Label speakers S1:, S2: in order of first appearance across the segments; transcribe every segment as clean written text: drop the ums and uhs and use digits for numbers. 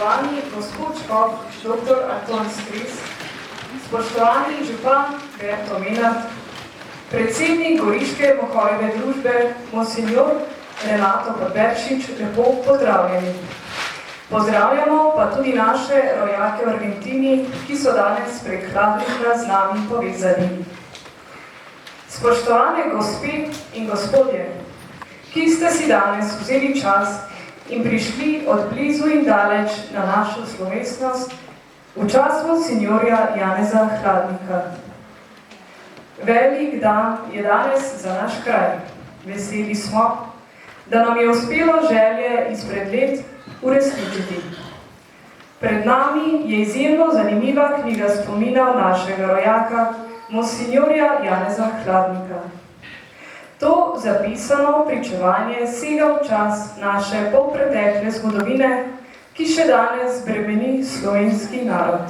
S1: spoštovani gospod škof, dr. Anton Stris, spoštovani župan Berto Menard, predsednik Goriške mohojeve družbe Monsignor Renato Podberšič, lepo pozdravljeni. Pozdravljamo pa tudi naše rojake v Argentini, ki so danes prek hladnika z nami povezani. Spoštovane gospe in gospodje, ki ste si danes vzeli čas in prišli od blizu in daleč na našo slovesnost v čast Monsignorja Janeza Hladnika. Velik dan je danes za naš kraj. Veseli smo, da nam je uspelo želje izpred let uresničiti. Pred nami je izjemno zanimiva knjiga spominov našega rojaka, Monsignorja Janeza Hladnika. To zapisano pričevanje sega v čas naše polpretekle zgodovine, ki še danes bremeni slovenski narod.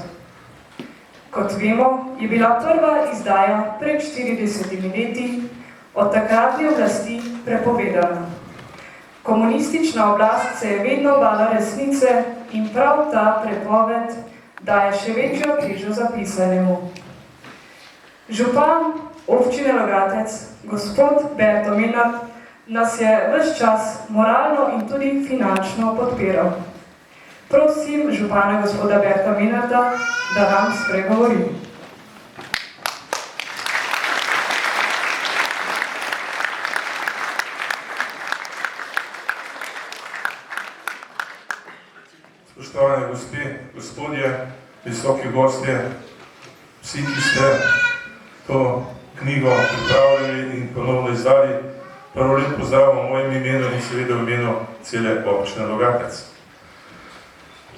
S1: Kot vemo, je bila prva izdaja pred 40 leti od takratne oblasti prepovedana. Komunistična oblast se je vedno bala resnice in prav ta prepoved daje še večjo težo zapisanemu. Župan občine Logatec, gospod Berto Menard, nas je ves čas moralno in tudi finančno podpiral. Prosim župana gospoda Berta Menarda, da nam spregovori.
S2: Spoštovane gospe, gospodje, visoki gostje, vsi, ki ste to knjigo pripravljali in ponovno izdali, prvo lep pozdrav v mojem imenu in seveda v imenu cele občine Logatec.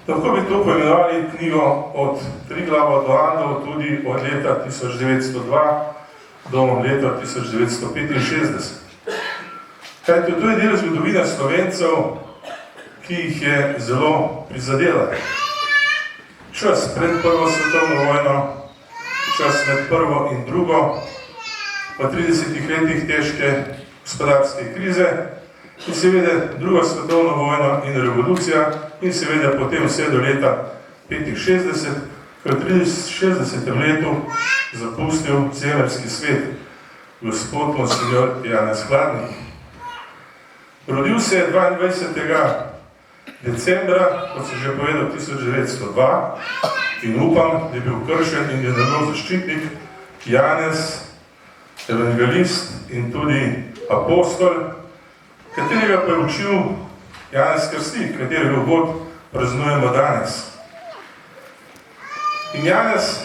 S2: Lahko bi to poimenovali knjigo od Triglava do Andov, tudi od leta 1902 do leta 1965. Kajti to je del zgodovine Slovencev, ki jih je zelo prizadela. Čas pred Prvo svetovno vojno, čas med prvo in drugo, v 30 letih težke gospodarske krize in seveda druga svetovna vojna in revolucija in seveda potem vse do leta 65, ko je v 60. letu zapustil zemeljski svet gospod Monsignor Janez Hladnik. Rodil se je 22. decembra, kot sem že povedal, 1902 in upam, da je bil kršen in je njegov zaščitnik Janez, evangelist in tudi apostol, katerega pa je učil Janez Krstitelj, katerega god praznujemo danes. In Janez,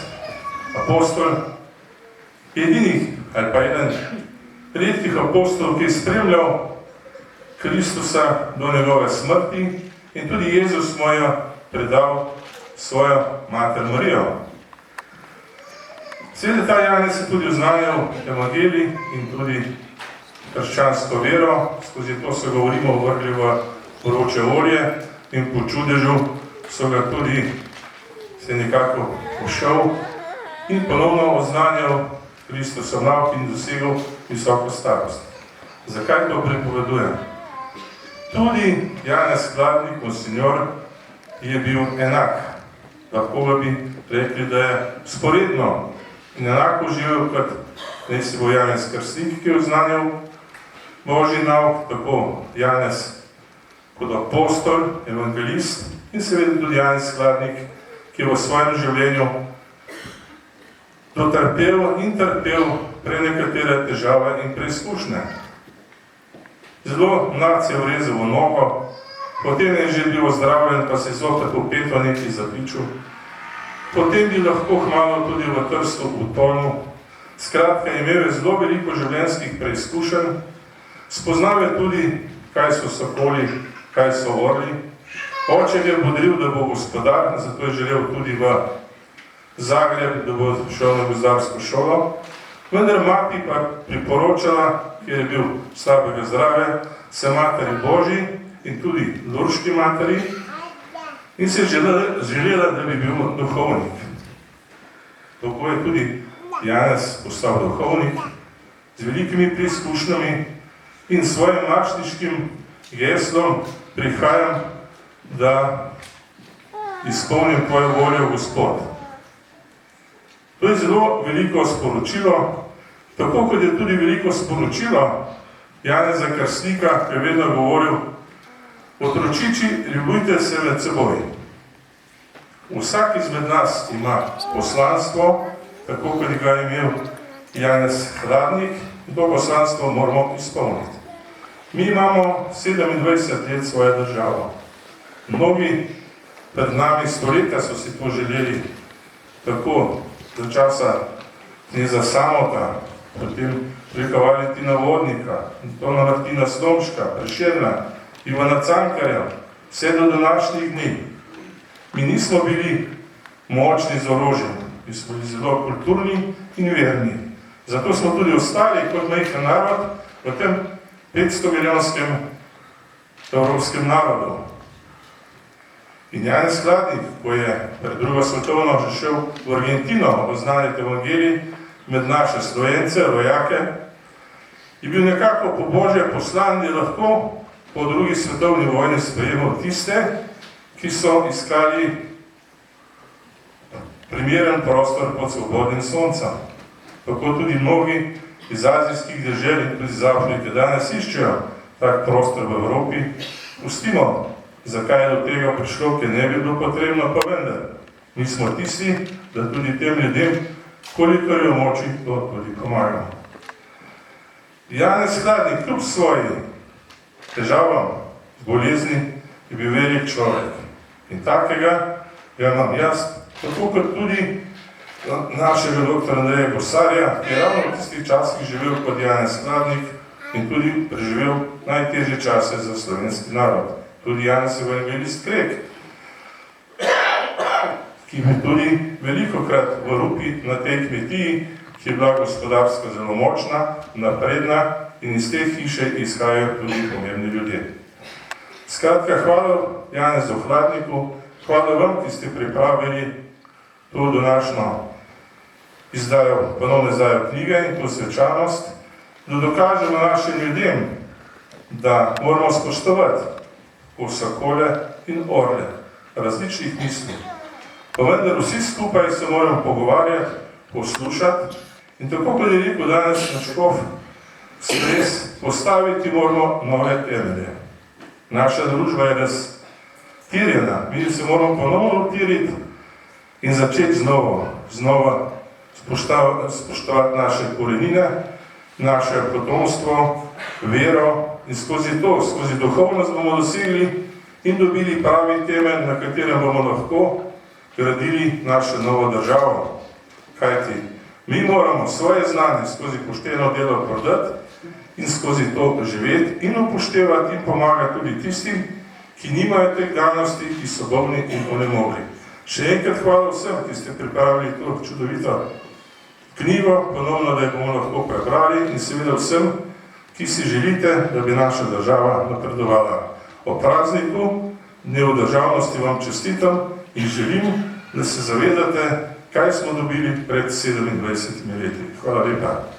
S2: apostol, je edinih ali pa eden redkih apostolov, ki je spremljal Kristusa do njegove smrti in tudi Jezus mu je predal svojo mater Marijo. Seveda ta Janez je tudi oznanjal evangelij in tudi krščansko vero, skozi to se govorimo vrgli v poroče olje in po čudežu so ga tudi se nekako pošel in ponovno oznanjal Kristusov nauk in dosegel visoko starost. Zakaj to pripovedujem? Tudi Janez Hladnik, Monsignor, je bil enak. Lahko bi rekli, da je sporedno in enako živel, kot nesi bo Janez Krstitelj, ki je oznanjal Božji nauk, tako Janez kot apostol, evangelist in seveda tudi Janez Hladnik, ki je v svojem življenju dotrpel in trpel prenekatere težave in preizkušnje. Zelo mlad se je vrezal v nogo, potem je že bil ozdravljen, pa se je zopet v peto nekaj zapičil. Potem bi lahko hmalo tudi v Trstu utonil. Skratka, imel je zelo veliko življenjskih preizkušenj, spoznal je tudi, kaj so sokoli, kaj so orli. Oče je bodril, da bo gospodar, zato je želel tudi v Zagreb, da bo šel na gozdarsko šolo. Vendar mati pa priporočala, ker je bil slabega zdravja, se materi Božji in tudi Lurški materi in se je želela, da bi bil duhovnik. Tako je tudi Janez postal duhovnik z velikimi preizkušnjami in svojim mašniškim geslom prihajam, da izpolnim tvojo voljo, Gospod. To je zelo veliko sporočilo, tako kot je tudi veliko sporočilo Janeza Krstnika, ki je vedno govoril: otročiči, ljubujte se med seboj. Vsak izmed nas ima poslanstvo, tako kot ga je imel Janez Hladnik, in to poslanstvo moramo izpolniti. Mi imamo 27 let svoje državo. Mnogi pred nami stoletja so si to želeli, tako za časa kneza Samota, potem preko Valentina Vodnika, Antona Martina Slomška, Prešerna, Ivana Cankarja, vse do današnjih dni. Mi nismo bili močni z orožjem, mi smo bili zelo kulturni in verni. Zato smo tudi ostali kot majhen narod v tem 500-milijonskem evropskem narodu. In Janez Hladnik, ko je pred drugo svetovno že šel v Argentino oznaniti evangelij med naše Slovence, rojake, je bil nekako po Božje poslan, da je lahko po drugi svetovni vojni sprejemal tiste, ki so iskali primeren prostor pod svobodnim soncem. Tako tudi mnogi iz azijskih dežel in tudi iz Afrike danes iščejo tak prostor v Evropi. Pustimo, zakaj je do tega prišlo, ker ne bi bilo potrebno, pa vendar. Mi smo tisti, da tudi tem ljudem, kolikor je v moči, to tudi pomagamo. Janez Hladnik, kljub svoji težavam, bolezni, je bil velik človek. In takega ga imam jaz, tako kot tudi našega doktora Andreja Gosarja, ki je ravno v tistih časih živel kot Janez Hladnik in tudi preživel najtežje čase za slovenski narod. Tudi Janez Evangelist Krek, ki je tudi velikokrat v Rupi na tej kmetiji, ki je bila gospodarsko zelo močna, napredna in iz te hiše izhajajo tudi pomembni ljudje. Skratka, hvala Janezu Hladniku, hvala vam, ki ste pripravili to današnjo izdajo, ponovno izdajo knjige in to svečanost, da dokažemo našim ljudem, da moramo spoštovati osakole in orle različnih misli. Pa vendar vsi skupaj se moramo pogovarjati, poslušati in tako kot je rekel danes Škof Stres, postaviti moramo nove temelje. Naša družba je raztirjena, mi se moramo ponovno utiriti in začeti znova spoštovati naše korenine, naše potomstvo, vero in skozi to, skozi duhovnost bomo dosegli in dobili pravi temelj, na katerem bomo lahko gradili našo novo državo. Kajti mi moramo svoje znanje skozi pošteno delo prodati in skozi to živeti in upoštevati in pomagati tudi tistim, ki nimajo teh danosti, ki so bolni in onemogli. Še enkrat hvala vsem, ki ste pripravili to čudovito knjigo, ponovno, da jo bomo lahko prebrali in seveda vsem, ki si želite, da bi naša država napredovala. O prazniku Dnevu državnosti vam čestitam in želim, da se zavedate, kaj smo dobili pred 27 leti. Hvala lepa.